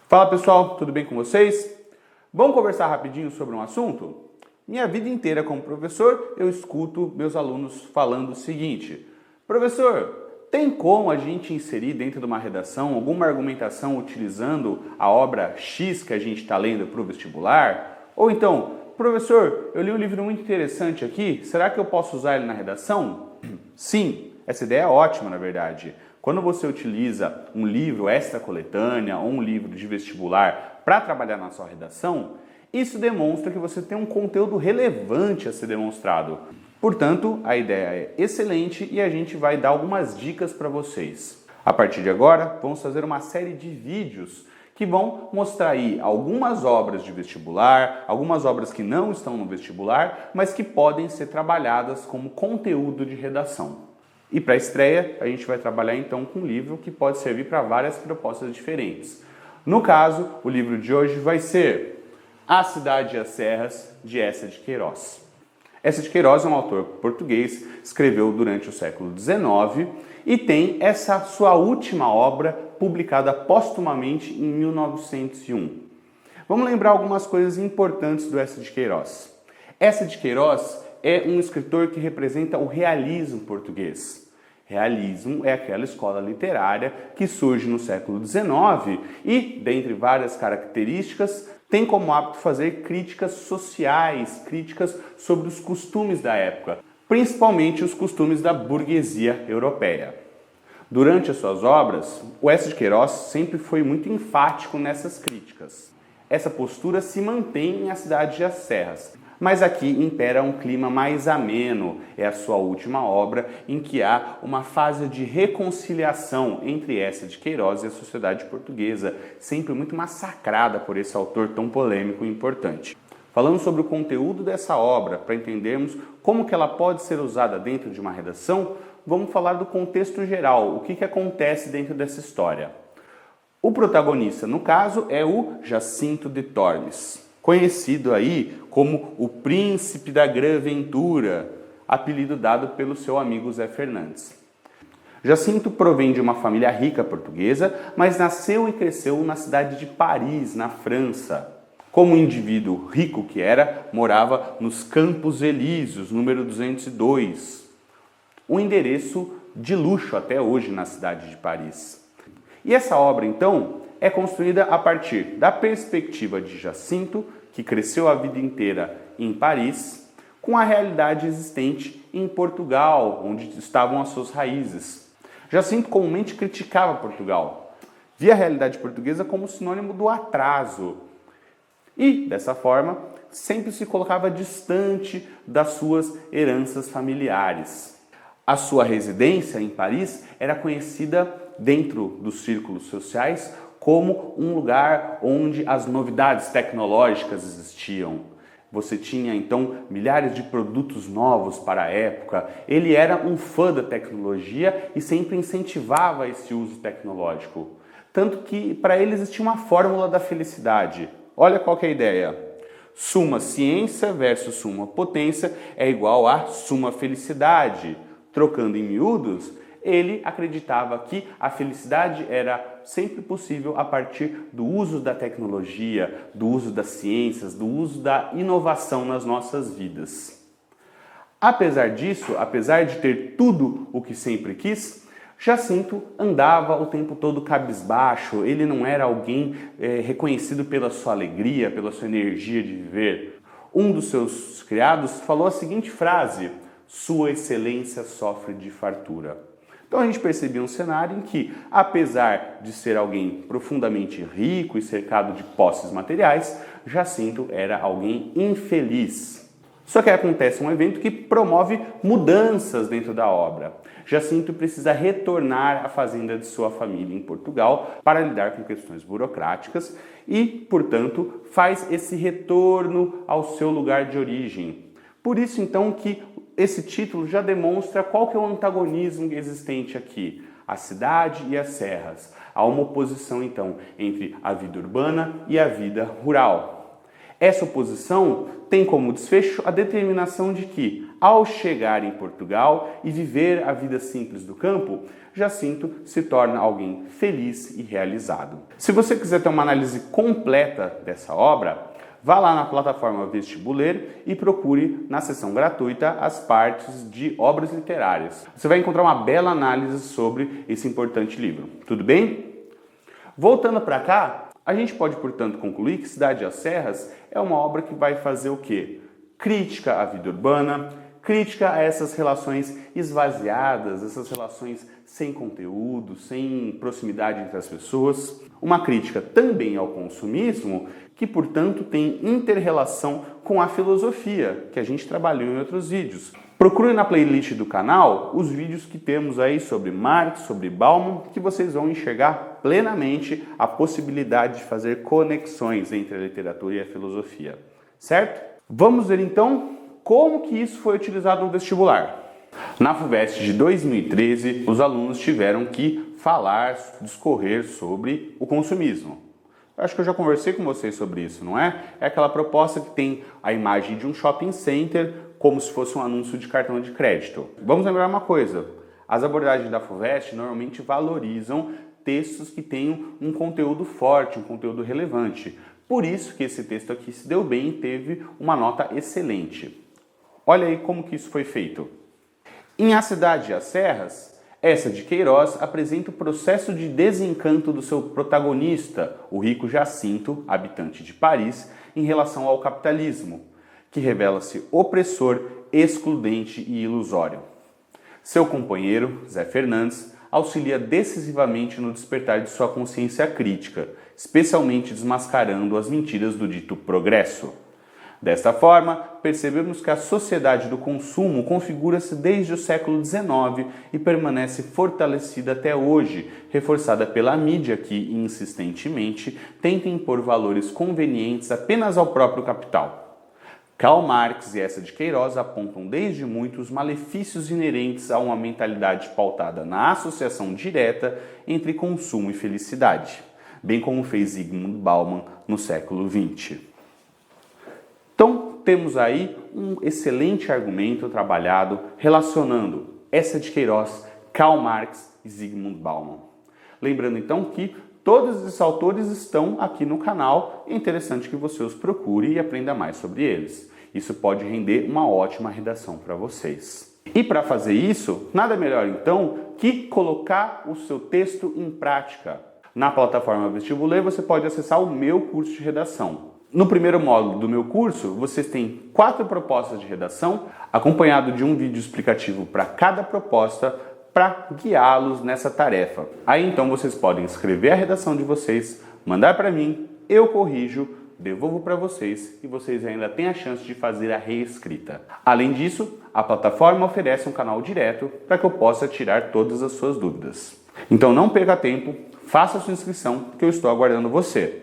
Fala pessoal, tudo bem com vocês? Vamos conversar rapidinho sobre um assunto? Minha vida inteira como professor, eu escuto meus alunos falando o seguinte: professor, tem como a gente inserir dentro de uma redação alguma argumentação utilizando a obra X que a gente está lendo para o vestibular? Ou então, professor, eu li um livro muito interessante aqui, será que eu posso usar ele na redação? Sim, essa ideia é ótima na verdade. Quando você utiliza um livro extra-coletânea ou um livro de vestibular para trabalhar na sua redação, isso demonstra que você tem um conteúdo relevante a ser demonstrado. Portanto, a ideia é excelente e a gente vai dar algumas dicas para vocês. A partir de agora, vamos fazer uma série de vídeos que vão mostrar aí algumas obras de vestibular, algumas obras que não estão no vestibular, mas que podem ser trabalhadas como conteúdo de redação. E para a estreia, a gente vai trabalhar então com um livro que pode servir para várias propostas diferentes. No caso, o livro de hoje vai ser A Cidade e as Serras, de Eça de Queiroz. Eça de Queiroz é um autor português, escreveu durante o século XIX e tem essa sua última obra publicada póstumamente em 1901. Vamos lembrar algumas coisas importantes do Eça de Queiroz. Eça de Queiroz é um escritor que representa o realismo português. Realismo é aquela escola literária que surge no século XIX e, dentre várias características, tem como hábito fazer críticas sociais, críticas sobre os costumes da época, principalmente os costumes da burguesia europeia. Durante as suas obras, o Eça de Queiroz sempre foi muito enfático nessas críticas. Essa postura se mantém em A Cidade e as Serras, mas aqui impera um clima mais ameno, é a sua última obra em que há uma fase de reconciliação entre Eça de Queiroz e a sociedade portuguesa, sempre muito massacrada por esse autor tão polêmico e importante. Falando sobre o conteúdo dessa obra, para entendermos como que ela pode ser usada dentro de uma redação, vamos falar do contexto geral, o que acontece dentro dessa história. O protagonista, no caso, é o Jacinto de Tormes, conhecido aí como o Príncipe da Grã-Ventura, apelido dado pelo seu amigo Zé Fernandes. Jacinto provém de uma família rica portuguesa, mas nasceu e cresceu na cidade de Paris, na França. Como um indivíduo rico que era, morava nos Campos Elíseos, número 202, um endereço de luxo até hoje na cidade de Paris. E essa obra, então, é construída a partir da perspectiva de Jacinto, que cresceu a vida inteira em Paris, com a realidade existente em Portugal, onde estavam as suas raízes. Jacinto comumente criticava Portugal, via a realidade portuguesa como sinônimo do atraso e, dessa forma, sempre se colocava distante das suas heranças familiares. A sua residência em Paris era conhecida dentro dos círculos sociais como um lugar onde as novidades tecnológicas existiam. Você tinha então milhares de produtos novos para a época. Ele era um fã da tecnologia e sempre incentivava esse uso tecnológico. Tanto que para ele existia uma fórmula da felicidade. Olha qual que é a ideia. Suma ciência versus suma potência é igual a suma felicidade. Trocando em miúdos, ele acreditava que a felicidade era sempre possível a partir do uso da tecnologia, do uso das ciências, do uso da inovação nas nossas vidas. Apesar disso, apesar de ter tudo o que sempre quis, Jacinto andava o tempo todo cabisbaixo, ele não era alguém reconhecido pela sua alegria, pela sua energia de viver. Um dos seus criados falou a seguinte frase: "Sua Excelência sofre de fartura". Então a gente percebia um cenário em que, apesar de ser alguém profundamente rico e cercado de posses materiais, Jacinto era alguém infeliz. Só que acontece um evento que promove mudanças dentro da obra. Jacinto precisa retornar à fazenda de sua família em Portugal para lidar com questões burocráticas e, portanto, faz esse retorno ao seu lugar de origem. Por isso, então, que esse título já demonstra qual que é o antagonismo existente aqui. A cidade e as serras. Há uma oposição, então, entre a vida urbana e a vida rural. Essa oposição tem como desfecho a determinação de que ao chegar em Portugal e viver a vida simples do campo, Jacinto se torna alguém feliz e realizado. Se você quiser ter uma análise completa dessa obra, vá lá na plataforma Vestibuler e procure na seção gratuita as partes de obras literárias. Você vai encontrar uma bela análise sobre esse importante livro. Tudo bem? Voltando para cá, a gente pode, portanto, concluir que Cidade às Serras é uma obra que vai fazer o quê? Crítica à vida urbana, crítica a essas relações esvaziadas, essas relações sem conteúdo, sem proximidade entre as pessoas. Uma crítica também ao consumismo, que, portanto, tem inter-relação com a filosofia, que a gente trabalhou em outros vídeos. Procure na playlist do canal os vídeos que temos aí sobre Marx, sobre Bauman, que vocês vão enxergar plenamente a possibilidade de fazer conexões entre a literatura e a filosofia, certo? Vamos ver então como que isso foi utilizado no vestibular. Na FUVEST de 2013, os alunos tiveram que falar, discorrer sobre o consumismo. Eu acho que eu já conversei com vocês sobre isso, não é? É aquela proposta que tem a imagem de um shopping center como se fosse um anúncio de cartão de crédito. Vamos lembrar uma coisa, as abordagens da FUVEST normalmente valorizam textos que tenham um conteúdo forte, um conteúdo relevante. Por isso que esse texto aqui se deu bem e teve uma nota excelente. Olha aí como que isso foi feito. Em A Cidade às Serras, Eça de Queiroz apresenta o processo de desencanto do seu protagonista, o rico Jacinto, habitante de Paris, em relação ao capitalismo, que revela-se opressor, excludente e ilusório. Seu companheiro, Zé Fernandes, auxilia decisivamente no despertar de sua consciência crítica, especialmente desmascarando as mentiras do dito progresso. Desta forma, percebemos que a sociedade do consumo configura-se desde o século XIX e permanece fortalecida até hoje, reforçada pela mídia que, insistentemente, tenta impor valores convenientes apenas ao próprio capital. Karl Marx e Eça de Queiroz apontam desde muito os malefícios inerentes a uma mentalidade pautada na associação direta entre consumo e felicidade, bem como fez Zygmunt Bauman no século XX. Então, temos aí um excelente argumento trabalhado relacionando Eça de Queiroz, Karl Marx e Zygmunt Bauman. Lembrando então que todos esses autores estão aqui no canal, é interessante que você os procure e aprenda mais sobre eles. Isso pode render uma ótima redação para vocês. E para fazer isso, nada melhor então que colocar o seu texto em prática. Na plataforma Vestibuler você pode acessar o meu curso de redação. No primeiro módulo do meu curso, vocês têm 4 propostas de redação, acompanhado de um vídeo explicativo para cada proposta, para guiá-los nessa tarefa. Aí então vocês podem escrever a redação de vocês, mandar para mim, eu corrijo, devolvo para vocês e vocês ainda têm a chance de fazer a reescrita. Além disso, a plataforma oferece um canal direto para que eu possa tirar todas as suas dúvidas. Então não perca tempo, faça a sua inscrição que eu estou aguardando você.